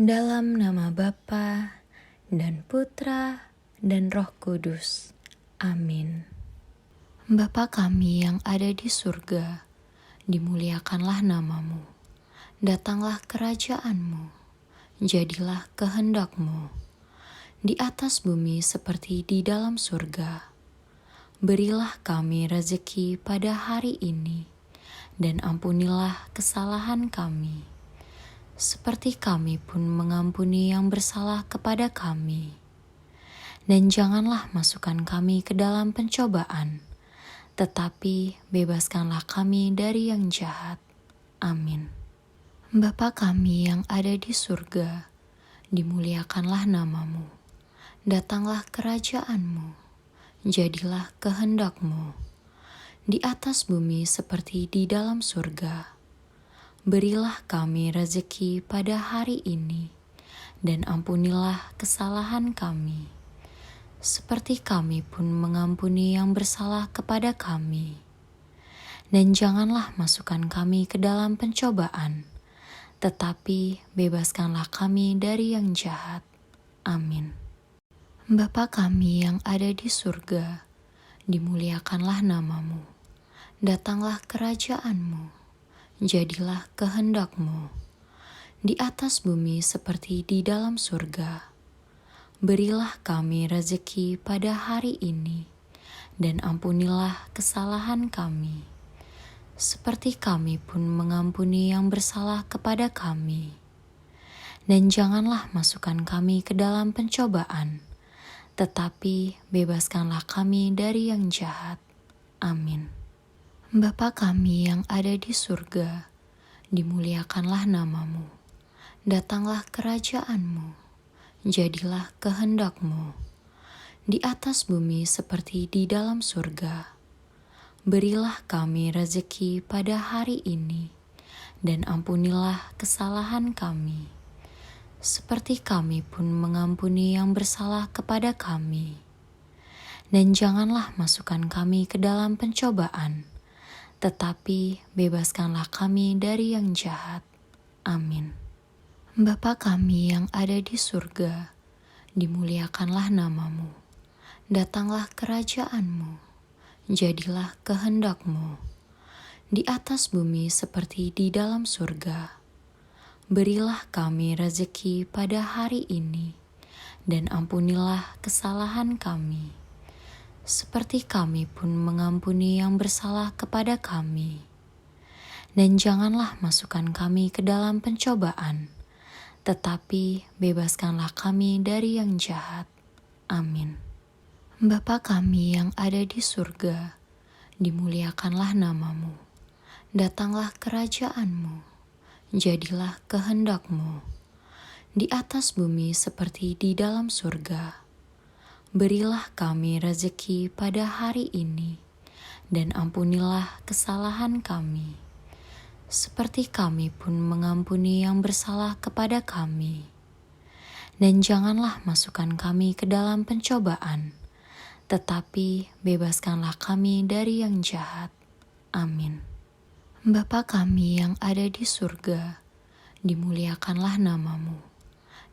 Dalam nama Bapa dan Putra dan Roh Kudus. Amin. Bapa kami yang ada di surga, dimuliakanlah namamu. Datanglah kerajaanmu, jadilah kehendak-Mu di atas bumi seperti di dalam surga. Berilah kami rezeki pada hari ini, dan ampunilah kesalahan kami, seperti kami pun mengampuni yang bersalah kepada kami. Dan janganlah masukkan kami ke dalam pencobaan, tetapi bebaskanlah kami dari yang jahat. Amin. Bapa kami yang ada di surga, dimuliakanlah namamu. Datanglah kerajaan-Mu, jadilah kehendak-Mu di atas bumi seperti di dalam surga. Berilah kami rezeki pada hari ini, dan ampunilah kesalahan kami, seperti kami pun mengampuni yang bersalah kepada kami. Dan janganlah masukkan kami ke dalam pencobaan, tetapi bebaskanlah kami dari yang jahat. Amin. Bapa kami yang ada di surga, dimuliakanlah namamu. Datanglah kerajaan-Mu, jadilah kehendak-Mu di atas bumi seperti di dalam surga. Berilah kami rezeki pada hari ini, dan ampunilah kesalahan kami, seperti kami pun mengampuni yang bersalah kepada kami. Dan janganlah masukkan kami ke dalam pencobaan, tetapi bebaskanlah kami dari yang jahat. Amin. Bapa kami yang ada di surga, dimuliakanlah namamu. Datanglah kerajaan-Mu, jadilah kehendak-Mu di atas bumi seperti di dalam surga. Berilah kami rezeki pada hari ini, dan ampunilah kesalahan kami, seperti kami pun mengampuni yang bersalah kepada kami. Dan janganlah masukkan kami ke dalam pencobaan, tetapi bebaskanlah kami dari yang jahat. Amin. Bapa kami yang ada di surga, dimuliakanlah namamu. Datanglah kerajaan-Mu, jadilah kehendak-Mu di atas bumi seperti di dalam surga. Berilah kami rezeki pada hari ini, dan ampunilah kesalahan kami, seperti kami pun mengampuni yang bersalah kepada kami. Dan janganlah masukkan kami ke dalam pencobaan, tetapi bebaskanlah kami dari yang jahat. Amin. Bapa kami yang ada di surga, dimuliakanlah namamu. Datanglah kerajaan-Mu, jadilah kehendak-Mu di atas bumi seperti di dalam surga. Berilah kami rezeki pada hari ini, dan ampunilah kesalahan kami, seperti kami pun mengampuni yang bersalah kepada kami. Dan janganlah masukkan kami ke dalam pencobaan, tetapi bebaskanlah kami dari yang jahat. Amin. Bapa kami yang ada di surga, dimuliakanlah namamu.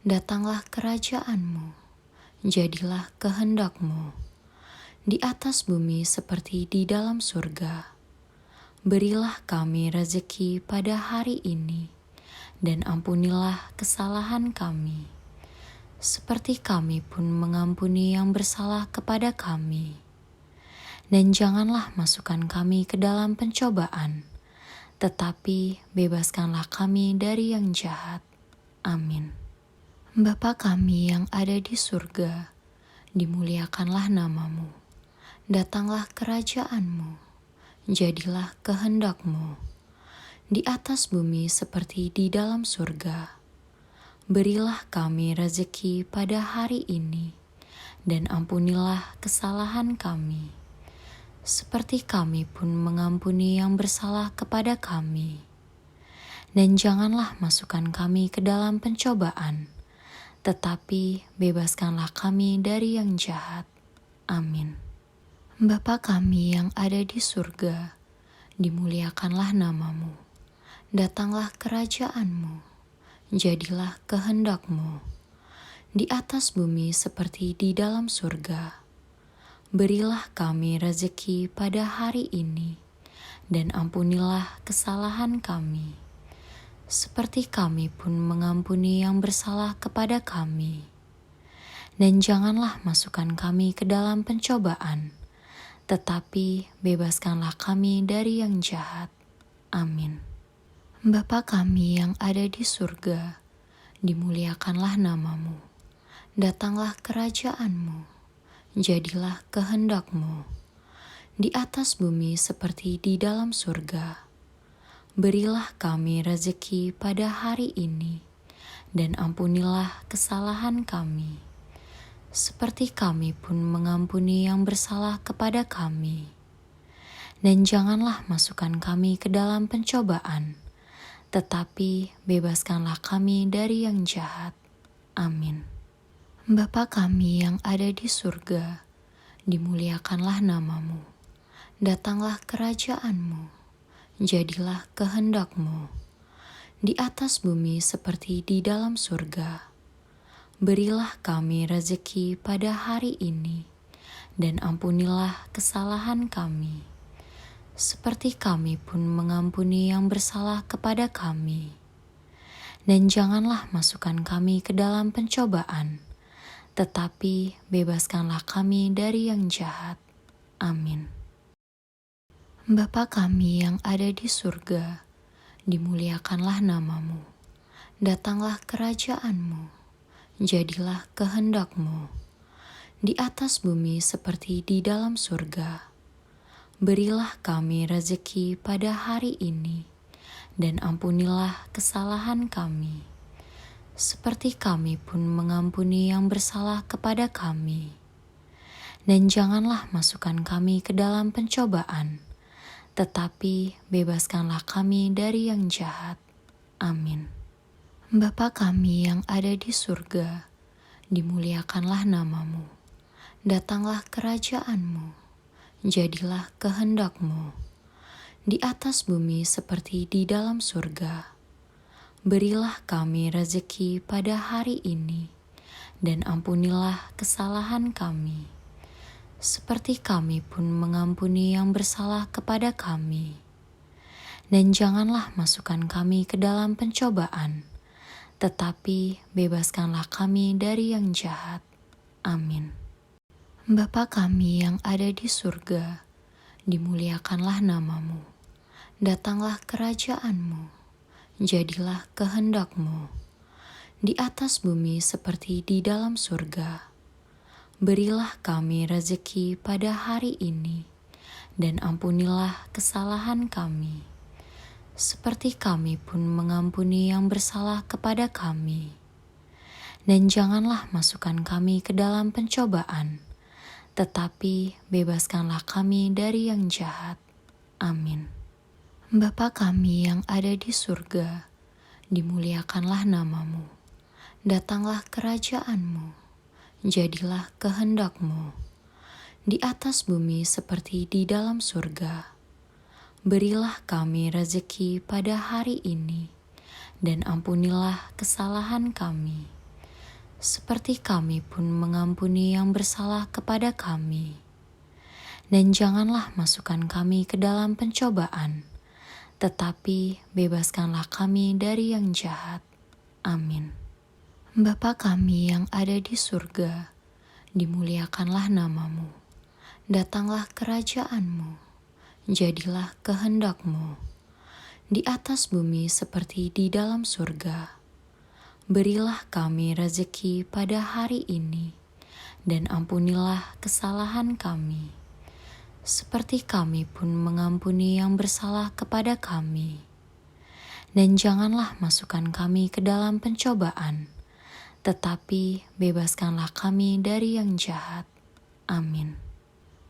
Datanglah kerajaan-Mu, jadilah kehendak-Mu di atas bumi seperti di dalam surga. Berilah kami rezeki pada hari ini, dan ampunilah kesalahan kami, seperti kami pun mengampuni yang bersalah kepada kami. Dan janganlah masukkan kami ke dalam pencobaan, tetapi bebaskanlah kami dari yang jahat. Amin. Bapa kami yang ada di surga, dimuliakanlah namamu. Datanglah kerajaan-Mu, jadilah kehendak-Mu di atas bumi seperti di dalam surga. Berilah kami rezeki pada hari ini, dan ampunilah kesalahan kami, seperti kami pun mengampuni yang bersalah kepada kami. Dan janganlah masukkan kami ke dalam pencobaan, tetapi bebaskanlah kami dari yang jahat. Amin. Bapa kami yang ada di surga, dimuliakanlah namamu. Datanglah kerajaan-Mu, jadilah kehendak-Mu di atas bumi seperti di dalam surga. Berilah kami rezeki pada hari ini, dan ampunilah kesalahan kami, seperti kami pun mengampuni yang bersalah kepada kami. Dan janganlah masukkan kami ke dalam pencobaan, tetapi bebaskanlah kami dari yang jahat. Amin. Bapa kami yang ada di surga, dimuliakanlah nama-Mu. Datanglah kerajaan-Mu, jadilah kehendak-Mu di atas bumi seperti di dalam surga. Berilah kami rezeki pada hari ini, dan ampunilah kesalahan kami, seperti kami pun mengampuni yang bersalah kepada kami. Dan janganlah masukkan kami ke dalam pencobaan, tetapi bebaskanlah kami dari yang jahat. Amin. Bapa kami yang ada di surga, dimuliakanlah nama-Mu. Datanglah kerajaan-Mu, jadilah kehendak-Mu di atas bumi seperti di dalam surga. Berilah kami rezeki pada hari ini, dan ampunilah kesalahan kami, seperti kami pun mengampuni yang bersalah kepada kami. Dan janganlah masukkan kami ke dalam pencobaan, tetapi bebaskanlah kami dari yang jahat. Amin. Bapa kami yang ada di surga, dimuliakanlah nama-Mu. Datanglah kerajaan-Mu, jadilah kehendak-Mu di atas bumi seperti di dalam surga. Berilah kami rezeki pada hari ini, dan ampunilah kesalahan kami, seperti kami pun mengampuni yang bersalah kepada kami. Dan janganlah masukkan kami ke dalam pencobaan, tetapi bebaskanlah kami dari yang jahat. Amin. Bapa kami yang ada di surga, dimuliakanlah nama-Mu. Datanglah kerajaan-Mu, jadilah kehendak-Mu di atas bumi seperti di dalam surga. Berilah kami rezeki pada hari ini, dan ampunilah kesalahan kami, seperti kami pun mengampuni yang bersalah kepada kami. Dan janganlah masukkan kami ke dalam pencobaan, tetapi bebaskanlah kami dari yang jahat. Amin. Bapa kami yang ada di surga, dimuliakanlah nama-Mu. Datanglah kerajaan-Mu, jadilah kehendak-Mu di atas bumi seperti di dalam surga. Berilah kami rezeki pada hari ini, dan ampunilah kesalahan kami, seperti kami pun mengampuni yang bersalah kepada kami. Dan janganlah masukkan kami ke dalam pencobaan, tetapi bebaskanlah kami dari yang jahat. Amin. Bapa kami yang ada di surga, dimuliakanlah nama-Mu. Datanglah kerajaan-Mu, jadilah kehendak-Mu di atas bumi seperti di dalam surga. Berilah kami rezeki pada hari ini, dan ampunilah kesalahan kami, seperti kami pun mengampuni yang bersalah kepada kami. Dan janganlah masukkan kami ke dalam pencobaan, tetapi bebaskanlah kami dari yang jahat. Amin. Bapa kami yang ada di surga, dimuliakanlah nama-Mu. Datanglah kerajaan-Mu, jadilah kehendak-Mu di atas bumi seperti di dalam surga. Berilah kami rezeki pada hari ini, dan ampunilah kesalahan kami, seperti kami pun mengampuni yang bersalah kepada kami. Dan janganlah masukkan kami ke dalam pencobaan, tetapi bebaskanlah kami dari yang jahat. Amin.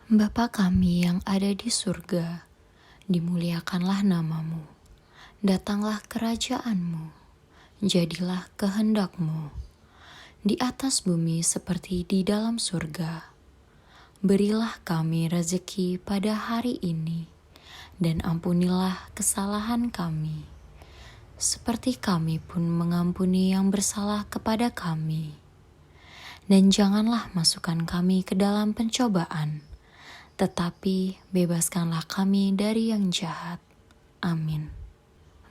Bapa kami yang ada di surga, dimuliakanlah nama-Mu. Datanglah kerajaan-Mu, jadilah kehendak-Mu di atas bumi seperti di dalam surga. Berilah kami rezeki pada hari ini, dan ampunilah kesalahan kami, seperti kami pun mengampuni yang bersalah kepada kami. Dan janganlah masukkan kami ke dalam pencobaan, tetapi bebaskanlah kami dari yang jahat. Amin.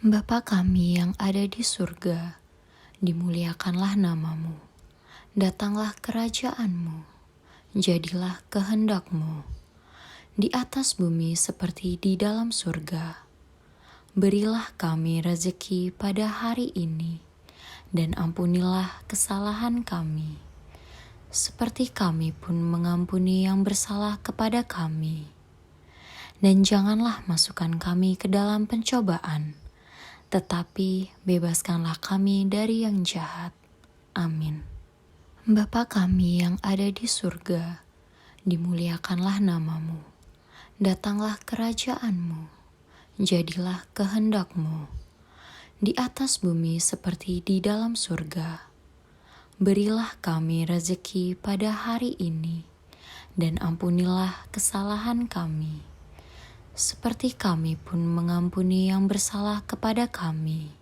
Bapa kami yang ada di surga, dimuliakanlah namamu. Datanglah kerajaanmu, jadilah kehendak-Mu, di atas bumi seperti di dalam surga. Berilah kami rezeki pada hari ini, dan ampunilah kesalahan kami, seperti kami pun mengampuni yang bersalah kepada kami. Dan janganlah masukkan kami ke dalam pencobaan, tetapi bebaskanlah kami dari yang jahat. Amin. Bapa kami yang ada di surga, dimuliakanlah namamu. Datanglah kerajaanmu, jadilah kehendak-Mu, di atas bumi seperti di dalam surga. Berilah kami rezeki pada hari ini, dan ampunilah kesalahan kami, seperti kami pun mengampuni yang bersalah kepada kami.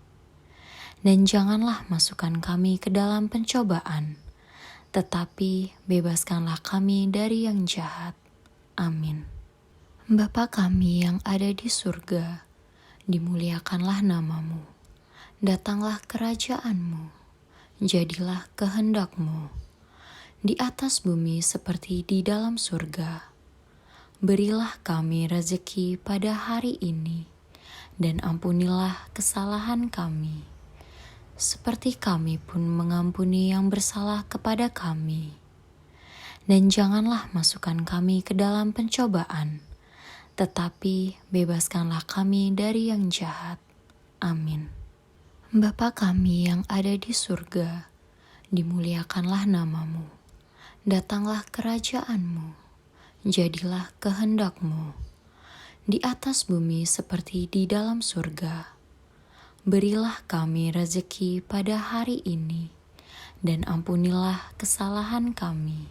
Dan janganlah masukkan kami ke dalam pencobaan, tetapi bebaskanlah kami dari yang jahat. Amin. Bapa kami yang ada di surga, dimuliakanlah namamu. Datanglah kerajaanmu, jadilah kehendak-Mu, di atas bumi seperti di dalam surga. Berilah kami rezeki pada hari ini, dan ampunilah kesalahan kami, seperti kami pun mengampuni yang bersalah kepada kami. Dan janganlah masukkan kami ke dalam pencobaan, tetapi bebaskanlah kami dari yang jahat. Amin. Bapa kami yang ada di surga, dimuliakanlah namamu. Datanglah kerajaanmu, jadilah kehendak-Mu, di atas bumi seperti di dalam surga. Berilah kami rezeki pada hari ini, dan ampunilah kesalahan kami,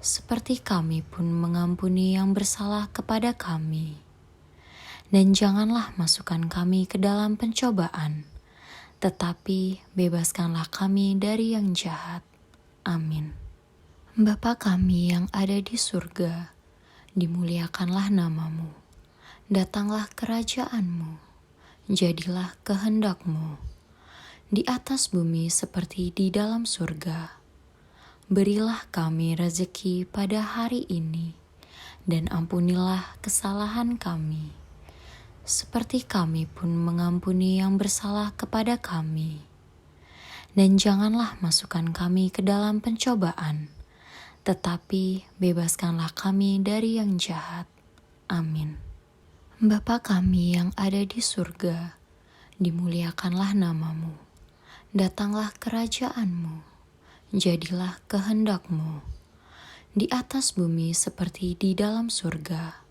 seperti kami pun mengampuni yang bersalah kepada kami. Dan janganlah masukkan kami ke dalam pencobaan, tetapi bebaskanlah kami dari yang jahat. Amin. Bapa kami yang ada di surga, dimuliakanlah namamu. Datanglah kerajaanmu, jadilah kehendak-Mu, di atas bumi seperti di dalam surga. Berilah kami rezeki pada hari ini, dan ampunilah kesalahan kami, seperti kami pun mengampuni yang bersalah kepada kami. Dan janganlah masukkan kami ke dalam pencobaan, tetapi bebaskanlah kami dari yang jahat. Amin. Bapa kami yang ada di surga, dimuliakanlah namamu. Datanglah kerajaanmu, jadilah kehendak-Mu, di atas bumi seperti di dalam surga.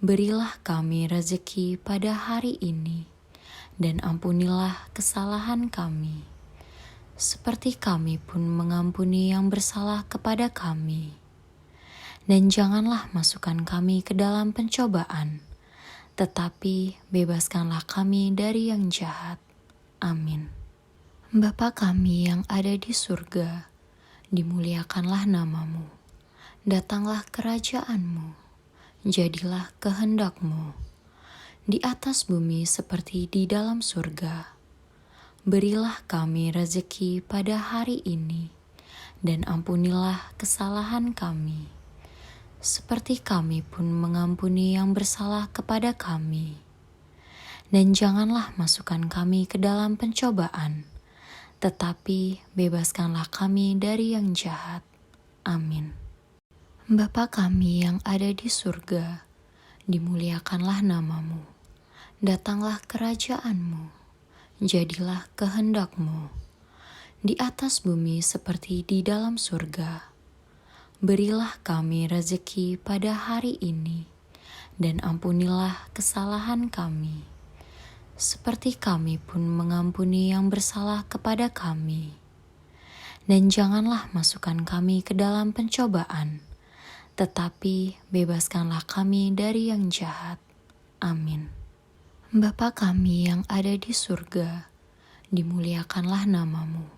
Berilah kami rezeki pada hari ini, dan ampunilah kesalahan kami, seperti kami pun mengampuni yang bersalah kepada kami. Dan janganlah masukkan kami ke dalam pencobaan, tetapi bebaskanlah kami dari yang jahat. Amin. Bapa kami yang ada di surga, dimuliakanlah namamu. Datanglah kerajaanmu, jadilah kehendak-Mu, di atas bumi seperti di dalam surga. Berilah kami rezeki pada hari ini, dan ampunilah kesalahan kami, seperti kami pun mengampuni yang bersalah kepada kami. Dan janganlah masukkan kami ke dalam pencobaan, tetapi bebaskanlah kami dari yang jahat. Amin. Bapa kami yang ada di surga, dimuliakanlah namamu. Datanglah kerajaanmu, jadilah kehendak-Mu, di atas bumi seperti di dalam surga. Berilah kami rezeki pada hari ini, dan ampunilah kesalahan kami, seperti kami pun mengampuni yang bersalah kepada kami. Dan janganlah masukkan kami ke dalam pencobaan, tetapi bebaskanlah kami dari yang jahat. Amin. Bapa kami yang ada di surga, dimuliakanlah namamu.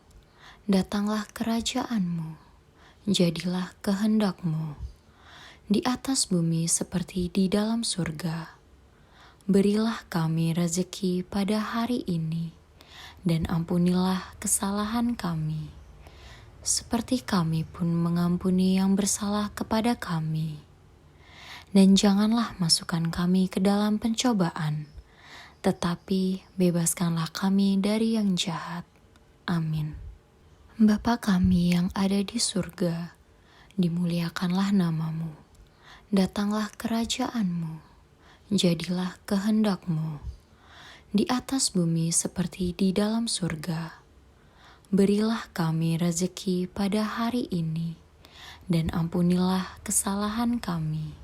Datanglah kerajaanmu, jadilah kehendak-Mu di atas bumi seperti di dalam surga. Berilah kami rezeki pada hari ini, dan ampunilah kesalahan kami, seperti kami pun mengampuni yang bersalah kepada kami. Dan janganlah masukkan kami ke dalam pencobaan, tetapi bebaskanlah kami dari yang jahat. Amin. Bapa kami yang ada di surga, dimuliakanlah namamu. Datanglah kerajaanmu, jadilah kehendak-Mu di atas bumi seperti di dalam surga. Berilah kami rezeki pada hari ini, dan ampunilah kesalahan kami,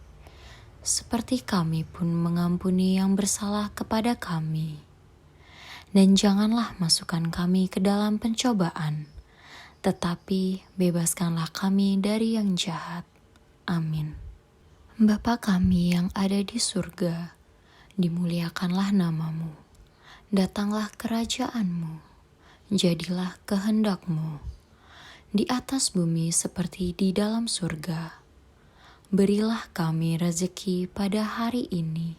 seperti kami pun mengampuni yang bersalah kepada kami. Dan janganlah masukkan kami ke dalam pencobaan, tetapi bebaskanlah kami dari yang jahat. Amin. Bapa kami yang ada di surga, dimuliakanlah namamu. Datanglah kerajaan-Mu, jadilah kehendak-Mu di atas bumi seperti di dalam surga. Berilah kami rezeki pada hari ini,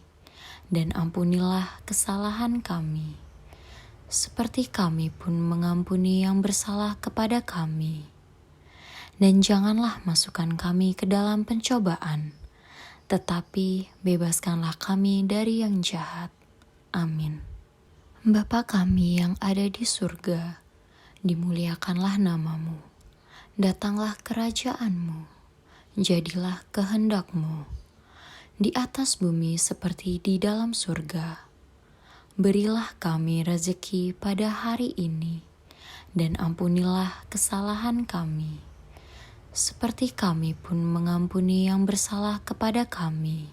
dan ampunilah kesalahan kami, seperti kami pun mengampuni yang bersalah kepada kami. Dan janganlah masukkan kami ke dalam pencobaan, tetapi bebaskanlah kami dari yang jahat. Amin. Bapa kami yang ada di surga, dimuliakanlah namamu. Datanglah kerajaan-Mu, jadilah kehendak-Mu di atas bumi seperti di dalam surga. Berilah kami rezeki pada hari ini, dan ampunilah kesalahan kami, seperti kami pun mengampuni yang bersalah kepada kami.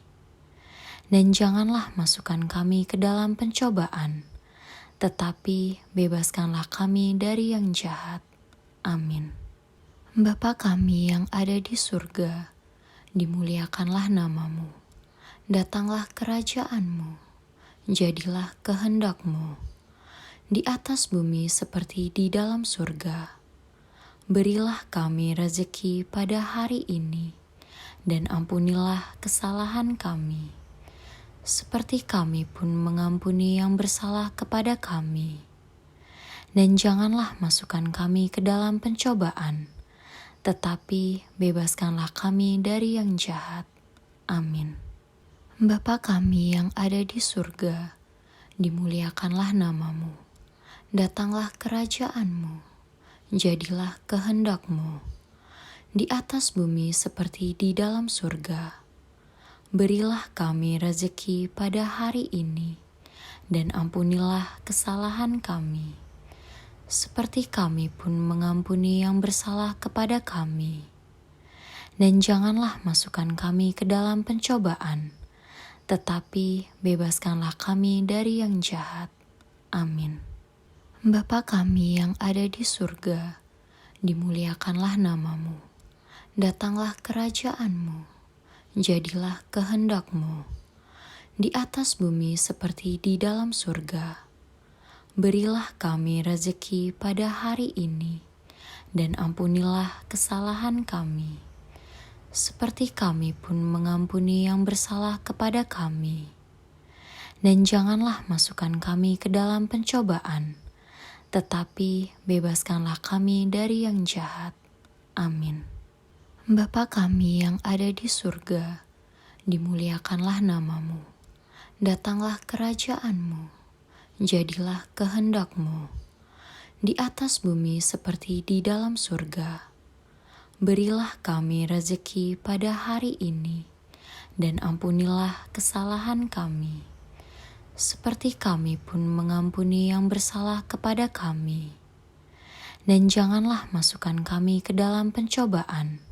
Dan janganlah masukkan kami ke dalam pencobaan, tetapi bebaskanlah kami dari yang jahat. Amin. Bapa kami yang ada di surga, dimuliakanlah namamu. Datanglah kerajaan-Mu, jadilah kehendak-Mu di atas bumi seperti di dalam surga. Berilah kami rezeki pada hari ini, dan ampunilah kesalahan kami, seperti kami pun mengampuni yang bersalah kepada kami. Dan janganlah masukkan kami ke dalam pencobaan, tetapi bebaskanlah kami dari yang jahat. Amin. Bapa kami yang ada di surga, dimuliakanlah namamu. Datanglah kerajaan-Mu, jadilah kehendak-Mu di atas bumi seperti di dalam surga. Berilah kami rezeki pada hari ini, dan ampunilah kesalahan kami, seperti kami pun mengampuni yang bersalah kepada kami. Dan janganlah masukkan kami ke dalam pencobaan, tetapi bebaskanlah kami dari yang jahat. Amin. Bapa kami yang ada di surga, dimuliakanlah namamu. Datanglah kerajaan-Mu, jadilah kehendak-Mu di atas bumi seperti di dalam surga. Berilah kami rezeki pada hari ini, dan ampunilah kesalahan kami, seperti kami pun mengampuni yang bersalah kepada kami. Dan janganlah masukkan kami ke dalam pencobaan, tetapi bebaskanlah kami dari yang jahat. Amin. Bapa kami yang ada di surga, dimuliakanlah namamu. Datanglah kerajaan-Mu, jadilah kehendak-Mu di atas bumi seperti di dalam surga. Berilah kami rezeki pada hari ini, dan ampunilah kesalahan kami, seperti kami pun mengampuni yang bersalah kepada kami. Dan janganlah masukkan kami ke dalam pencobaan,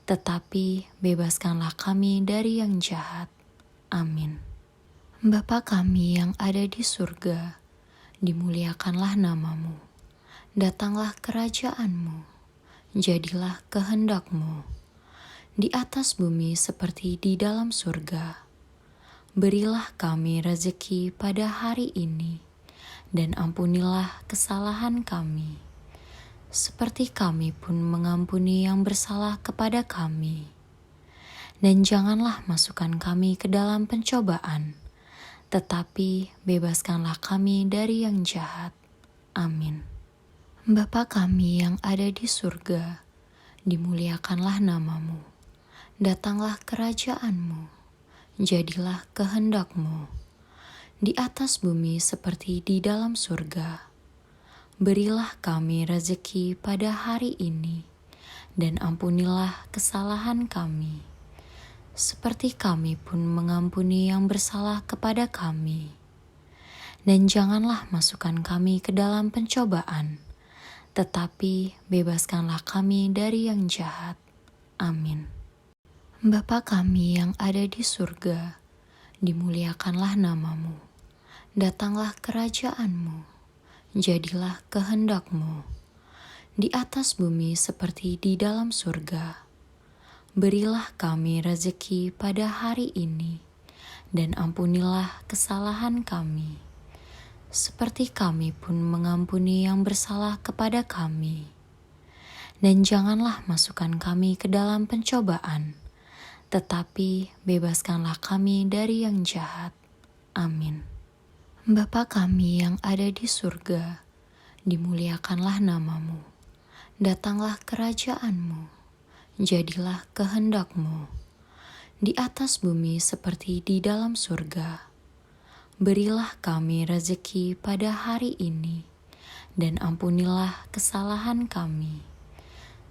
tetapi bebaskanlah kami dari yang jahat. Amin. Bapa kami yang ada di surga, dimuliakanlah namamu. Datanglah kerajaan-Mu, jadilah kehendak-Mu di atas bumi seperti di dalam surga. Berilah kami rezeki pada hari ini, dan ampunilah kesalahan kami, seperti kami pun mengampuni yang bersalah kepada kami. Dan janganlah masukkan kami ke dalam pencobaan, tetapi bebaskanlah kami dari yang jahat. Amin. Bapa kami yang ada di surga, dimuliakanlah namamu. Datanglah kerajaanmu, jadilah kehendak-Mu, di atas bumi seperti di dalam surga. Berilah kami rezeki pada hari ini, dan ampunilah kesalahan kami, seperti kami pun mengampuni yang bersalah kepada kami. Dan janganlah masukkan kami ke dalam pencobaan, tetapi bebaskanlah kami dari yang jahat. Amin. Bapa kami yang ada di surga, dimuliakanlah namamu. Datanglah kerajaan-Mu, jadilah kehendak-Mu, di atas bumi seperti di dalam surga. Berilah kami rezeki pada hari ini, dan ampunilah kesalahan kami, seperti kami pun mengampuni yang bersalah kepada kami. Dan janganlah masukkan kami ke dalam pencobaan, tetapi bebaskanlah kami dari yang jahat. Amin. Bapa kami yang ada di surga, dimuliakanlah namamu. Datanglah kerajaan-Mu, jadilah kehendak-Mu, di atas bumi seperti di dalam surga. Berilah kami rezeki pada hari ini, dan ampunilah kesalahan kami,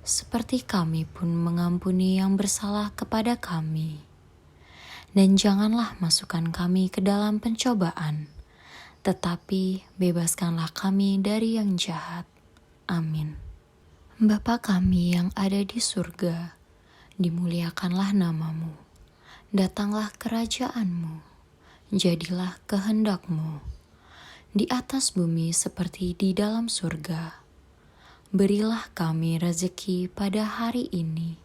seperti kami pun mengampuni yang bersalah kepada kami. Dan janganlah masukkan kami ke dalam pencobaan, tetapi bebaskanlah kami dari yang jahat. Amin. Bapa kami yang ada di surga, dimuliakanlah namamu. Datanglah kerajaan-Mu, jadilah kehendak-Mu, di atas bumi seperti di dalam surga. Berilah kami rezeki pada hari ini,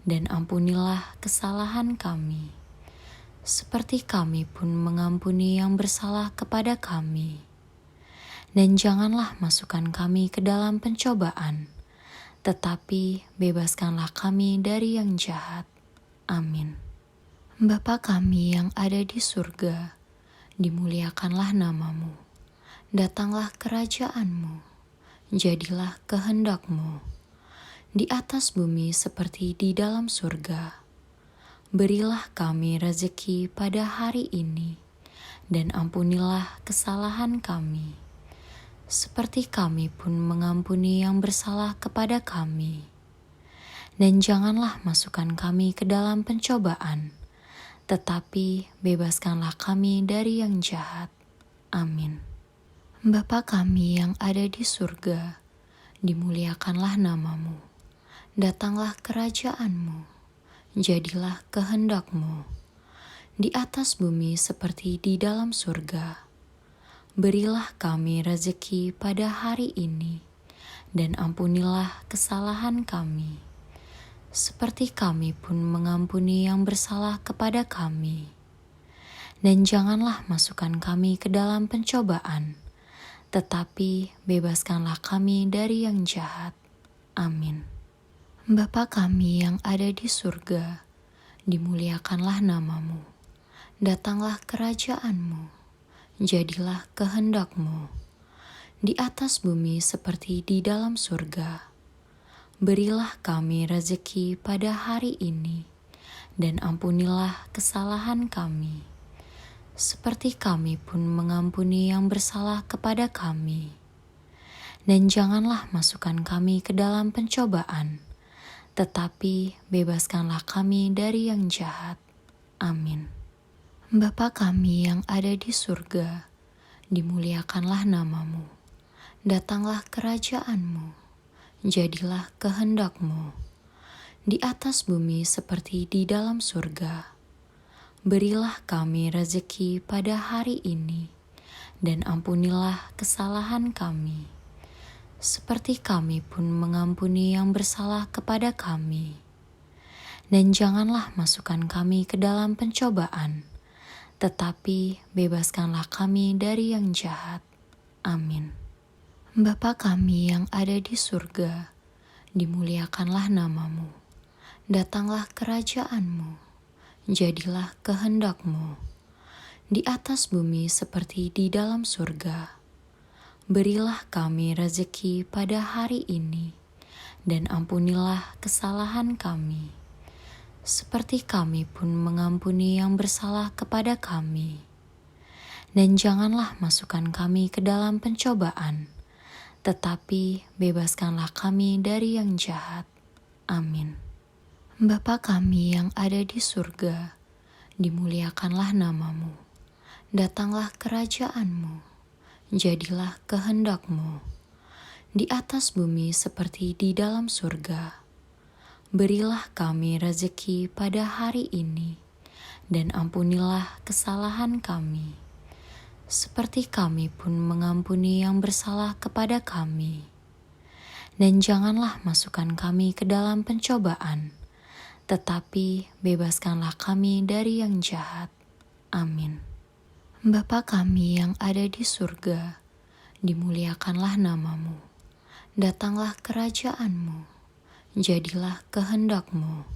dan ampunilah kesalahan kami, seperti kami pun mengampuni yang bersalah kepada kami. Dan janganlah masukkan kami ke dalam pencobaan, tetapi bebaskanlah kami dari yang jahat. Amin. Bapa kami yang ada di surga, dimuliakanlah namamu. Datanglah kerajaan-Mu, jadilah kehendak-Mu, di atas bumi seperti di dalam surga. Berilah kami rezeki pada hari ini, dan ampunilah kesalahan kami, seperti kami pun mengampuni yang bersalah kepada kami. Dan janganlah masukkan kami ke dalam pencobaan, tetapi bebaskanlah kami dari yang jahat. Amin. Bapa kami yang ada di surga, dimuliakanlah namamu. Datanglah kerajaan-Mu, jadilah kehendak-Mu, di atas bumi seperti di dalam surga. Berilah kami rezeki pada hari ini, dan ampunilah kesalahan kami, seperti kami pun mengampuni yang bersalah kepada kami. Dan janganlah masukkan kami ke dalam pencobaan, tetapi bebaskanlah kami dari yang jahat. Amin. Bapa kami yang ada di surga, dimuliakanlah namamu. Datanglah kerajaan-Mu, jadilah kehendak-Mu, di atas bumi seperti di dalam surga. Berilah kami rezeki pada hari ini, dan ampunilah kesalahan kami, seperti kami pun mengampuni yang bersalah kepada kami. Dan janganlah masukkan kami ke dalam pencobaan, tetapi bebaskanlah kami dari yang jahat. Amin. Bapa kami yang ada di surga, dimuliakanlah namamu. Datanglah kerajaan-Mu, jadilah kehendak-Mu, di atas bumi seperti di dalam surga. Berilah kami rezeki pada hari ini, dan ampunilah kesalahan kami, seperti kami pun mengampuni yang bersalah kepada kami. Dan janganlah masukkan kami ke dalam pencobaan, tetapi bebaskanlah kami dari yang jahat. Amin. Bapa kami yang ada di surga, dimuliakanlah namamu. Datanglah kerajaanmu, jadilah kehendak-Mu di atas bumi seperti di dalam surga. Berilah kami rezeki pada hari ini, dan ampunilah kesalahan kami, seperti kami pun mengampuni yang bersalah kepada kami. Dan janganlah masukkan kami ke dalam pencobaan, tetapi bebaskanlah kami dari yang jahat. Amin. Bapa kami yang ada di surga, dimuliakanlah namamu. Datanglah kerajaan-Mu, jadilah kehendak-Mu di atas bumi seperti di dalam surga. Berilah kami rezeki pada hari ini, dan ampunilah kesalahan kami, seperti kami pun mengampuni yang bersalah kepada kami. Dan janganlah masukkan kami ke dalam pencobaan, tetapi bebaskanlah kami dari yang jahat. Amin. Bapa kami yang ada di surga, dimuliakanlah namamu. Datanglah kerajaan-Mu, jadilah kehendak-Mu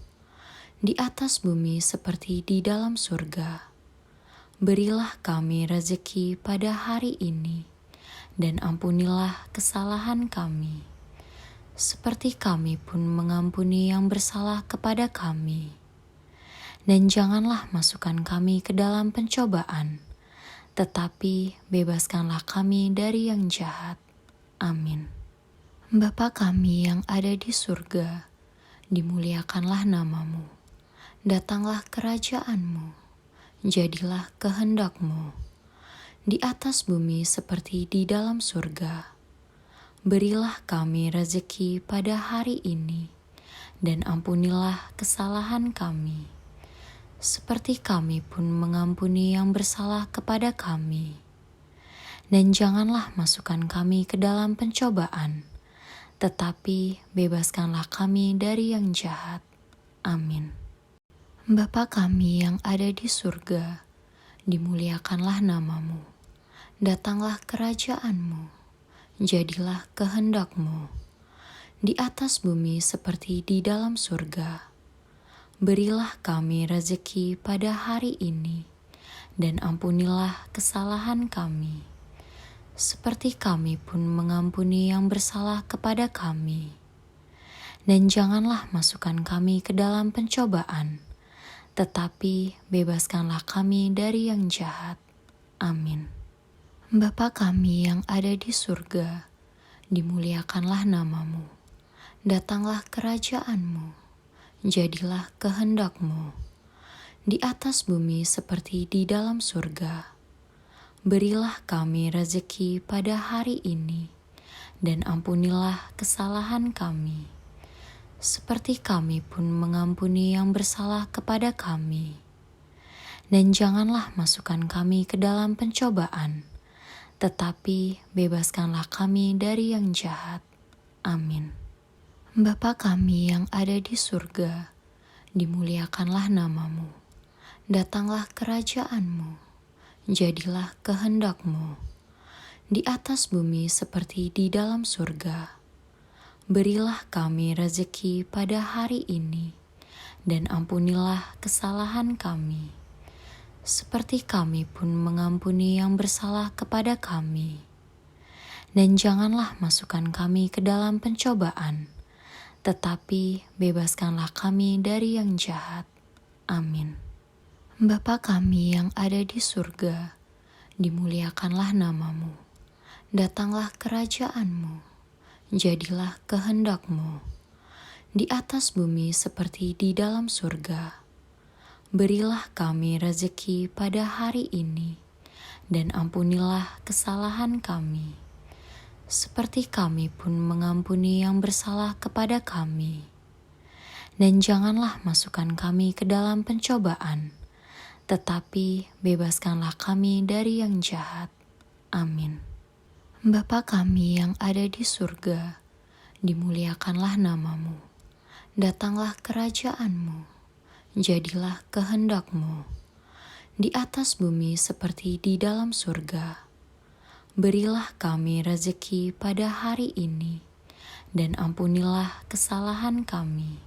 di atas bumi seperti di dalam surga. Berilah kami rezeki pada hari ini, dan ampunilah kesalahan kami, seperti kami pun mengampuni yang bersalah kepada kami. Dan janganlah masukkan kami ke dalam pencobaan, tetapi bebaskanlah kami dari yang jahat. Amin. Bapa kami yang ada di surga, dimuliakanlah namamu. Datanglah kerajaan-Mu, jadilah kehendak-Mu di atas bumi seperti di dalam surga. Berilah kami rezeki pada hari ini, dan ampunilah kesalahan kami, seperti kami pun mengampuni yang bersalah kepada kami. Dan janganlah masukkan kami ke dalam pencobaan, tetapi bebaskanlah kami dari yang jahat. Amin. Bapa kami yang ada di surga, dimuliakanlah namamu. Datanglah kerajaan-Mu, jadilah kehendak-Mu di atas bumi seperti di dalam surga. Berilah kami rezeki pada hari ini, dan ampunilah kesalahan kami, seperti kami pun mengampuni yang bersalah kepada kami. Dan janganlah masukkan kami ke dalam pencobaan, tetapi bebaskanlah kami dari yang jahat. Amin. Bapa kami yang ada di surga, dimuliakanlah namamu. Datanglah kerajaan-Mu, jadilah kehendak-Mu di atas bumi seperti di dalam surga. Berilah kami rezeki pada hari ini, dan ampunilah kesalahan kami, seperti kami pun mengampuni yang bersalah kepada kami. Dan janganlah masukkan kami ke dalam pencobaan, tetapi bebaskanlah kami dari yang jahat. Amin. Bapa kami yang ada di surga, dimuliakanlah namamu. Datanglah kerajaan-Mu, jadilah kehendak-Mu di atas bumi seperti di dalam surga. Berilah kami rezeki pada hari ini, dan ampunilah kesalahan kami, seperti kami pun mengampuni yang bersalah kepada kami. Dan janganlah masukkan kami ke dalam pencobaan, tetapi bebaskanlah kami dari yang jahat. Amin. Bapa kami yang ada di surga, dimuliakanlah namamu. Datanglah kerajaan-Mu, jadilah kehendak-Mu di atas bumi seperti di dalam surga. Berilah kami rezeki pada hari ini, dan ampunilah kesalahan kami, seperti kami pun mengampuni yang bersalah kepada kami. Dan janganlah masukkan kami ke dalam pencobaan, tetapi bebaskanlah kami dari yang jahat. Amin. Bapa kami yang ada di surga, dimuliakanlah namamu. Datanglah kerajaan-Mu, jadilah kehendak-Mu di atas bumi seperti di dalam surga. Berilah kami rezeki pada hari ini, dan ampunilah kesalahan kami,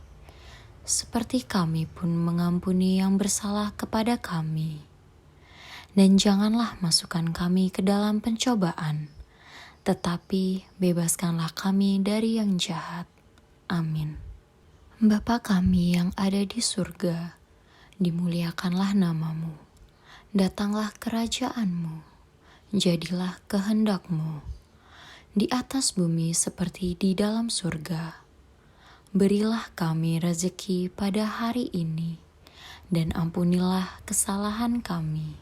seperti kami pun mengampuni yang bersalah kepada kami. Dan janganlah masukkan kami ke dalam pencobaan, tetapi bebaskanlah kami dari yang jahat. Amin. Bapa kami yang ada di surga, dimuliakanlah namamu. Datanglah kerajaanmu, jadilah kehendak-Mu di atas bumi seperti di dalam surga. Berilah kami rezeki pada hari ini, dan ampunilah kesalahan kami,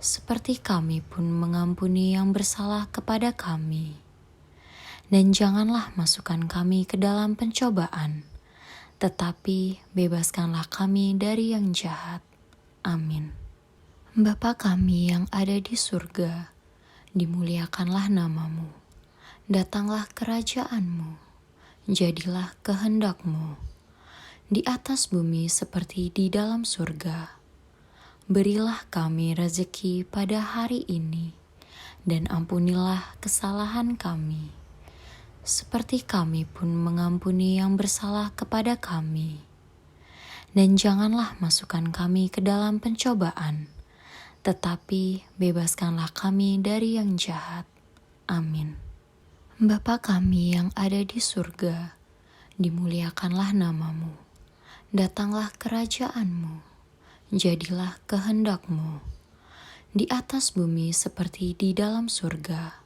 seperti kami pun mengampuni yang bersalah kepada kami. Dan janganlah masukkan kami ke dalam pencobaan, tetapi bebaskanlah kami dari yang jahat. Amin. Bapa kami yang ada di surga, dimuliakanlah namamu. Datanglah kerajaan-Mu, jadilah kehendak-Mu di atas bumi seperti di dalam surga. Berilah kami rezeki pada hari ini, dan ampunilah kesalahan kami, seperti kami pun mengampuni yang bersalah kepada kami. Dan janganlah masukkan kami ke dalam pencobaan, tetapi bebaskanlah kami dari yang jahat. Amin. Bapa kami yang ada di surga, dimuliakanlah namamu. Datanglah kerajaan-Mu, jadilah kehendak-Mu di atas bumi seperti di dalam surga.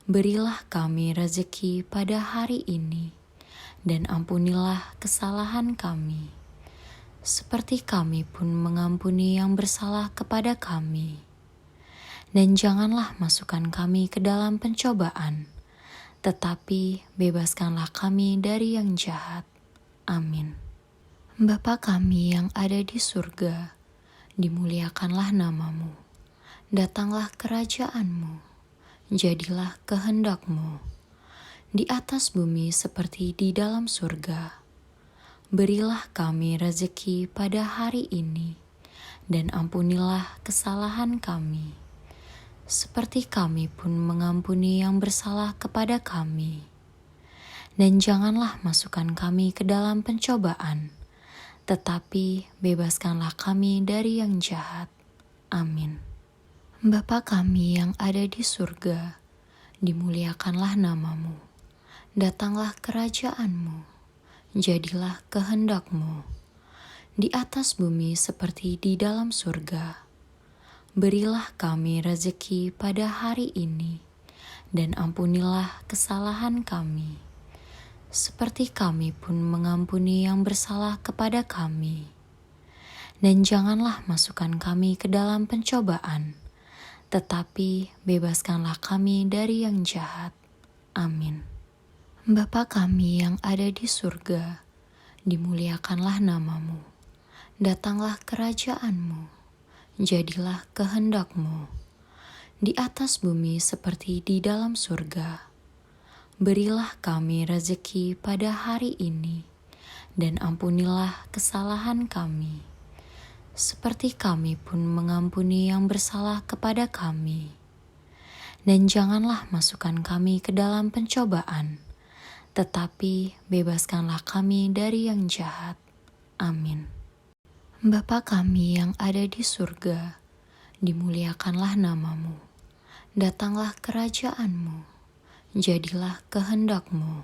Berilah kami rezeki pada hari ini, dan ampunilah kesalahan kami, seperti kami pun mengampuni yang bersalah kepada kami. Dan janganlah masukkan kami ke dalam pencobaan, tetapi bebaskanlah kami dari yang jahat. Amin. Bapa kami yang ada di surga, dimuliakanlah namamu. Datanglah kerajaan-Mu, jadilah kehendak-Mu di atas bumi seperti di dalam surga. Berilah kami rezeki pada hari ini, dan ampunilah kesalahan kami, seperti kami pun mengampuni yang bersalah kepada kami. Dan janganlah masukkan kami ke dalam pencobaan, tetapi bebaskanlah kami dari yang jahat. Amin. Bapa kami yang ada di surga, dimuliakanlah namamu. Datanglah kerajaan-Mu, jadilah kehendak-Mu di atas bumi seperti di dalam surga. Berilah kami rezeki pada hari ini, dan ampunilah kesalahan kami, seperti kami pun mengampuni yang bersalah kepada kami. Dan janganlah masukkan kami ke dalam pencobaan, tetapi bebaskanlah kami dari yang jahat. Amin. Bapa kami yang ada di surga, dimuliakanlah namamu. Datanglah kerajaan-Mu, jadilah kehendak-Mu di atas bumi seperti di dalam surga. Berilah kami rezeki pada hari ini, dan ampunilah kesalahan kami, seperti kami pun mengampuni yang bersalah kepada kami. Dan janganlah masukkan kami ke dalam pencobaan, tetapi bebaskanlah kami dari yang jahat. Amin. Bapa kami yang ada di surga, dimuliakanlah namamu. Datanglah kerajaan-Mu, jadilah kehendak-Mu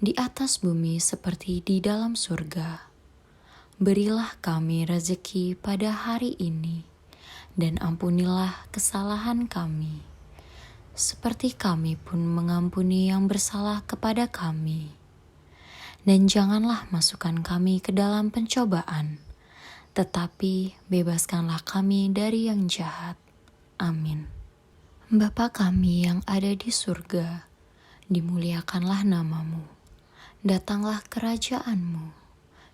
di atas bumi seperti di dalam surga. Berilah kami rezeki pada hari ini, dan ampunilah kesalahan kami, seperti kami pun mengampuni yang bersalah kepada kami. Dan janganlah masukkan kami ke dalam pencobaan, tetapi bebaskanlah kami dari yang jahat. Amin. Bapa kami yang ada di surga, dimuliakanlah namamu. Datanglah kerajaan-Mu,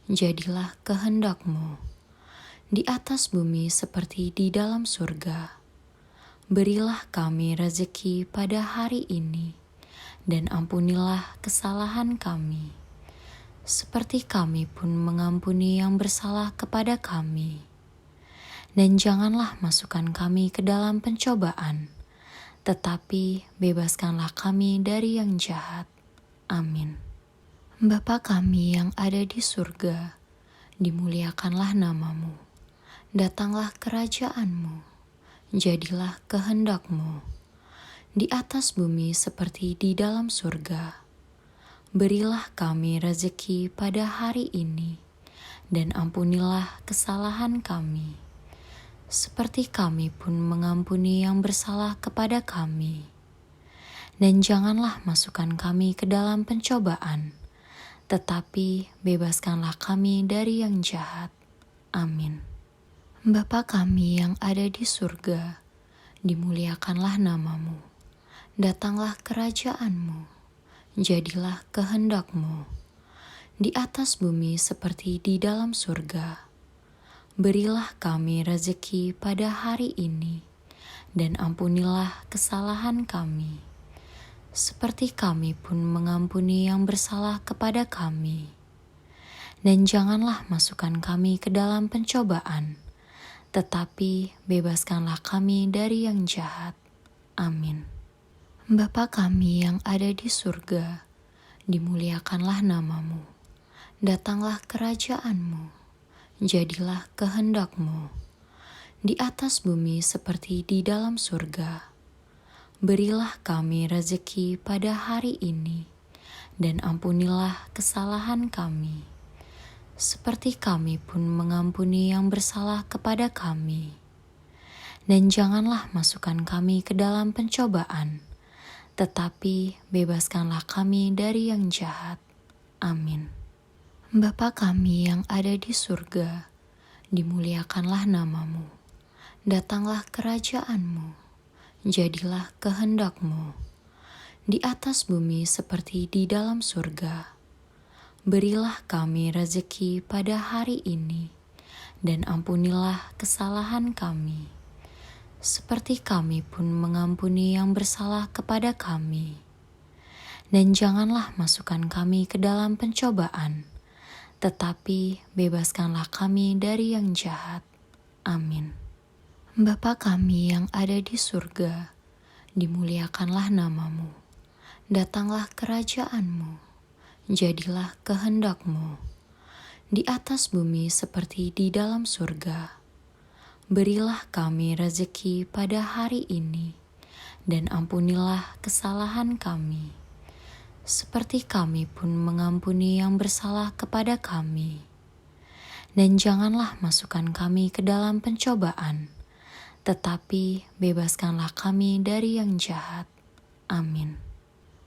jadilah kehendak-Mu di atas bumi seperti di dalam surga. Berilah kami rezeki pada hari ini, dan ampunilah kesalahan kami, seperti kami pun mengampuni yang bersalah kepada kami. dan janganlah masukkan kami ke dalam pencobaan, tetapi bebaskanlah kami dari yang jahat. Amin. Bapa kami yang ada di surga, dimuliakanlah namamu. Datanglah kerajaan-Mu, jadilah kehendak-Mu, di atas bumi seperti di dalam surga. Berilah kami rezeki pada hari ini, dan ampunilah kesalahan kami, seperti kami pun mengampuni yang bersalah kepada kami. Dan janganlah masukkan kami ke dalam pencobaan, tetapi bebaskanlah kami dari yang jahat. Amin. Bapa kami yang ada di surga, dimuliakanlah namamu. Datanglah kerajaan-Mu, jadilah kehendak-Mu, di atas bumi seperti di dalam surga. Berilah kami rezeki pada hari ini, dan ampunilah kesalahan kami, seperti kami pun mengampuni yang bersalah kepada kami. Dan janganlah masukkan kami ke dalam pencobaan, tetapi bebaskanlah kami dari yang jahat. Amin. Bapa kami yang ada di surga, dimuliakanlah namamu. Datanglah kerajaan-Mu, jadilah kehendak-Mu, di atas bumi seperti di dalam surga. Berilah kami rezeki pada hari ini, dan ampunilah kesalahan kami, seperti kami pun mengampuni yang bersalah kepada kami. Dan janganlah masukkan kami ke dalam pencobaan, tetapi bebaskanlah kami dari yang jahat. Amin. Bapa kami yang ada di surga, dimuliakanlah namamu. Datanglah kerajaan-Mu, jadilah kehendak-Mu, di atas bumi seperti di dalam surga. Berilah kami rezeki pada hari ini, dan ampunilah kesalahan kami, seperti kami pun mengampuni yang bersalah kepada kami. Dan janganlah masukkan kami ke dalam pencobaan, tetapi bebaskanlah kami dari yang jahat. Amin. Bapa kami yang ada di surga, dimuliakanlah namamu. Datanglah kerajaan-Mu, jadilah kehendak-Mu, di atas bumi seperti di dalam surga. Berilah kami rezeki pada hari ini, dan ampunilah kesalahan kami, seperti kami pun mengampuni yang bersalah kepada kami. Dan janganlah masukkan kami ke dalam pencobaan, tetapi bebaskanlah kami dari yang jahat. Amin.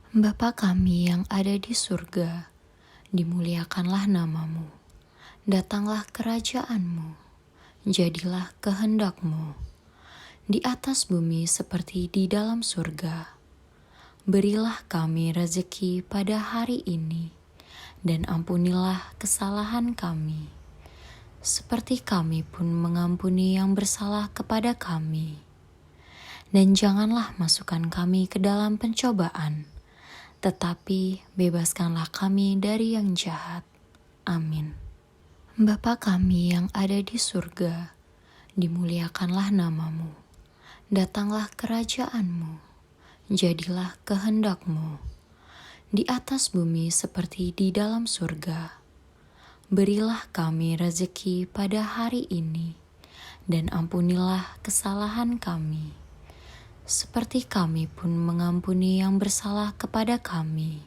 Bapa kami yang ada di surga, dimuliakanlah namamu. Datanglah kerajaan-Mu, jadilah kehendak-Mu, di atas bumi seperti di dalam surga. Berilah kami rezeki pada hari ini, dan ampunilah kesalahan kami, seperti kami pun mengampuni yang bersalah kepada kami. Dan janganlah masukkan kami ke dalam pencobaan, tetapi bebaskanlah kami dari yang jahat. Amin. Bapa kami yang ada di surga, dimuliakanlah namamu. Datanglah kerajaan-Mu, jadilah kehendak-Mu, di atas bumi seperti di dalam surga. Berilah kami rezeki pada hari ini, dan ampunilah kesalahan kami, seperti kami pun mengampuni yang bersalah kepada kami.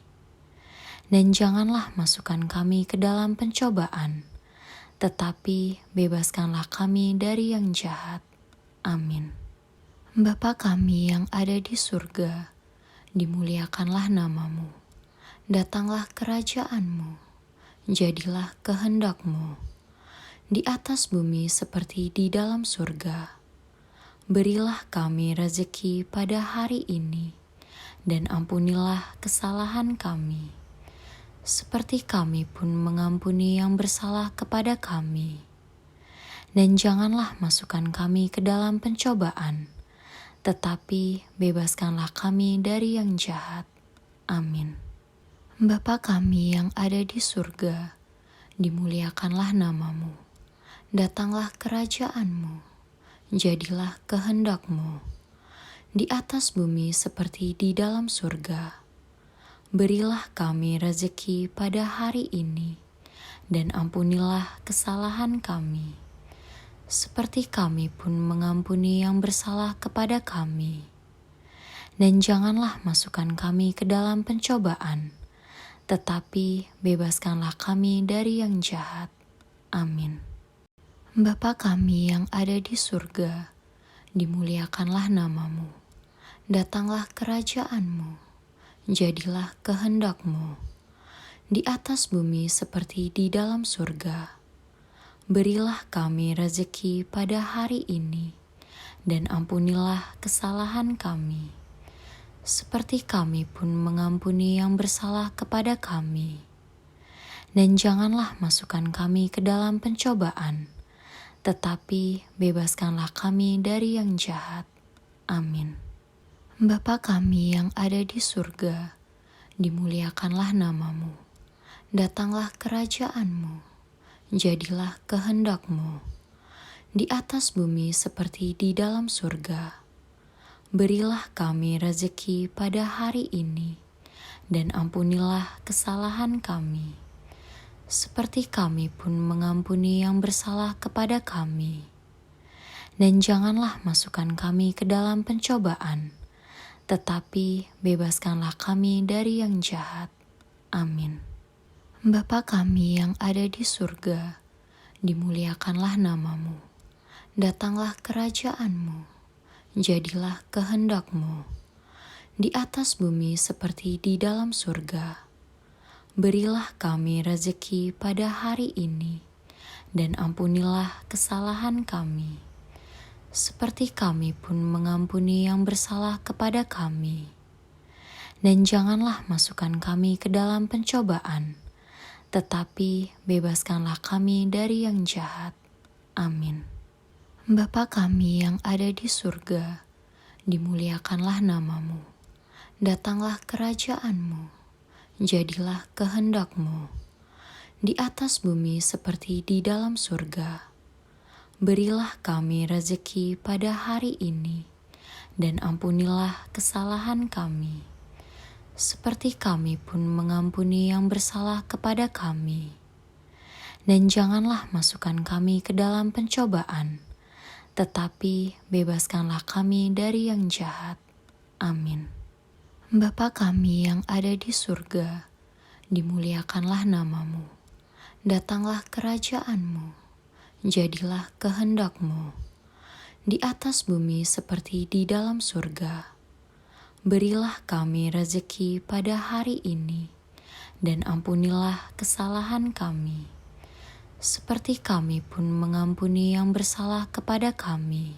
Dan janganlah masukkan kami ke dalam pencobaan, tetapi bebaskanlah kami dari yang jahat. Amin. Bapa kami yang ada di surga, dimuliakanlah namamu. Datanglah kerajaan-Mu, jadilah kehendak-Mu, di atas bumi seperti di dalam surga. Berilah kami rezeki pada hari ini, dan ampunilah kesalahan kami, seperti kami pun mengampuni yang bersalah kepada kami. Dan janganlah masukkan kami ke dalam pencobaan, tetapi bebaskanlah kami dari yang jahat. Amin. Bapa kami yang ada di surga, dimuliakanlah namamu. Datanglah kerajaan-Mu, jadilah kehendak-Mu di atas bumi seperti di dalam surga. Berilah kami rezeki pada hari ini, dan ampunilah kesalahan kami, seperti kami pun mengampuni yang bersalah kepada kami. Dan janganlah masukkan kami ke dalam pencobaan, tetapi bebaskanlah kami dari yang jahat. Amin. Bapa kami yang ada di surga, dimuliakanlah nama-Mu. Datanglah kerajaan-Mu, jadilah kehendak-Mu di atas bumi seperti di dalam surga. Berilah kami rezeki pada hari ini, dan ampunilah kesalahan kami, seperti kami pun mengampuni yang bersalah kepada kami. Dan janganlah masukkan kami ke dalam pencobaan, tetapi bebaskanlah kami dari yang jahat. Amin. Bapa kami yang ada di surga, dimuliakanlah nama-Mu. Datanglah kerajaan-Mu, jadilah kehendak-Mu di atas bumi seperti di dalam surga. Berilah kami rezeki pada hari ini, dan ampunilah kesalahan kami, seperti kami pun mengampuni yang bersalah kepada kami. Dan janganlah masukkan kami ke dalam pencobaan, tetapi bebaskanlah kami dari yang jahat. Amin. Bapa kami yang ada di surga, dimuliakanlah nama-Mu. Datanglah kerajaan-Mu, jadilah kehendak-Mu di atas bumi seperti di dalam surga. Berilah kami rezeki pada hari ini, dan ampunilah kesalahan kami, seperti kami pun mengampuni yang bersalah kepada kami. Dan janganlah masukkan kami ke dalam pencobaan, tetapi bebaskanlah kami dari yang jahat. Amin. Bapa kami yang ada di surga, dimuliakanlah nama-Mu. Datanglah kerajaan-Mu, jadilah kehendak-Mu di atas bumi seperti di dalam surga. Berilah kami rezeki pada hari ini, dan ampunilah kesalahan kami, seperti kami pun mengampuni yang bersalah kepada kami. Dan janganlah masukkan kami ke dalam pencobaan, tetapi bebaskanlah kami dari yang jahat. Amin. Bapa kami yang ada di surga, dimuliakanlah nama-Mu. Datanglah kerajaan-Mu, jadilah kehendak-Mu di atas bumi seperti di dalam surga. Berilah kami rezeki pada hari ini, dan ampunilah kesalahan kami, seperti kami pun mengampuni yang bersalah kepada kami.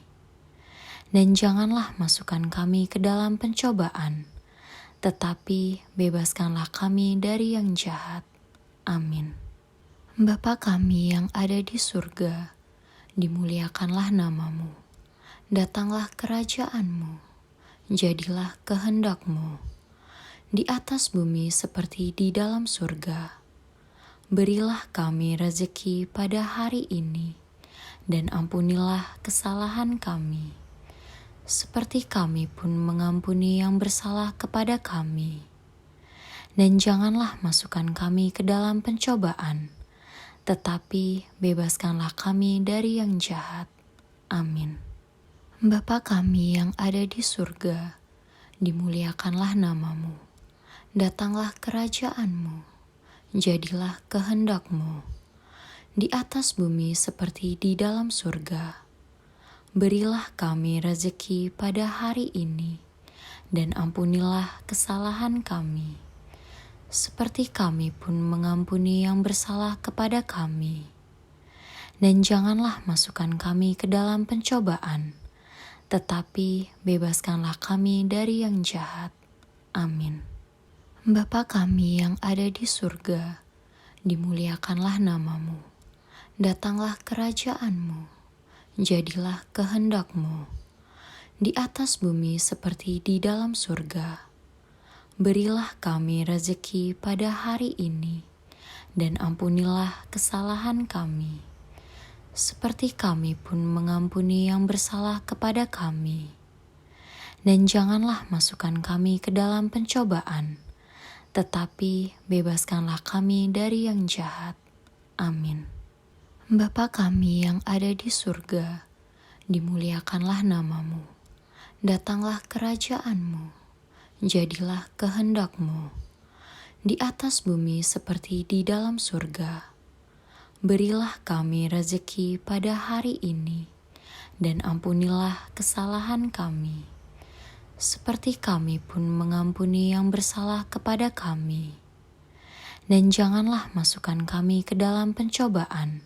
Dan janganlah masukkan kami ke dalam pencobaan, tetapi bebaskanlah kami dari yang jahat. Amin. Bapa kami yang ada di surga, dimuliakanlah nama-Mu. Datanglah kerajaan-Mu, jadilah kehendak-Mu di atas bumi seperti di dalam surga. Berilah kami rezeki pada hari ini, dan ampunilah kesalahan kami, seperti kami pun mengampuni yang bersalah kepada kami. Dan janganlah masukkan kami ke dalam pencobaan, tetapi bebaskanlah kami dari yang jahat. Amin. Bapa kami yang ada di surga, dimuliakanlah nama-Mu. Datanglah kerajaan-Mu, jadilah kehendak-Mu di atas bumi seperti di dalam surga. Berilah kami rezeki pada hari ini, dan ampunilah kesalahan kami, seperti kami pun mengampuni yang bersalah kepada kami. Dan janganlah masukkan kami ke dalam pencobaan, tetapi bebaskanlah kami dari yang jahat. Amin. Bapa kami yang ada di surga, dimuliakanlah nama-Mu. Datanglah kerajaan-Mu, jadilah kehendak-Mu di atas bumi seperti di dalam surga. Berilah kami rezeki pada hari ini, dan ampunilah kesalahan kami, seperti kami pun mengampuni yang bersalah kepada kami. Dan janganlah masukkan kami ke dalam pencobaan, tetapi bebaskanlah kami dari yang jahat. Amin. Bapa kami yang ada di surga, dimuliakanlah namamu. Datanglah kerajaanmu, jadilah kehendakmu, di atas bumi seperti di dalam surga. Berilah kami rezeki pada hari ini, dan ampunilah kesalahan kami, seperti kami pun mengampuni yang bersalah kepada kami. Dan janganlah masukkan kami ke dalam pencobaan,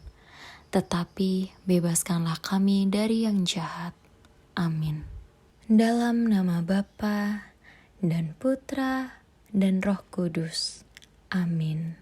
tetapi bebaskanlah kami dari yang jahat. Amin. Dalam nama Bapa dan Putra dan Roh Kudus. Amin.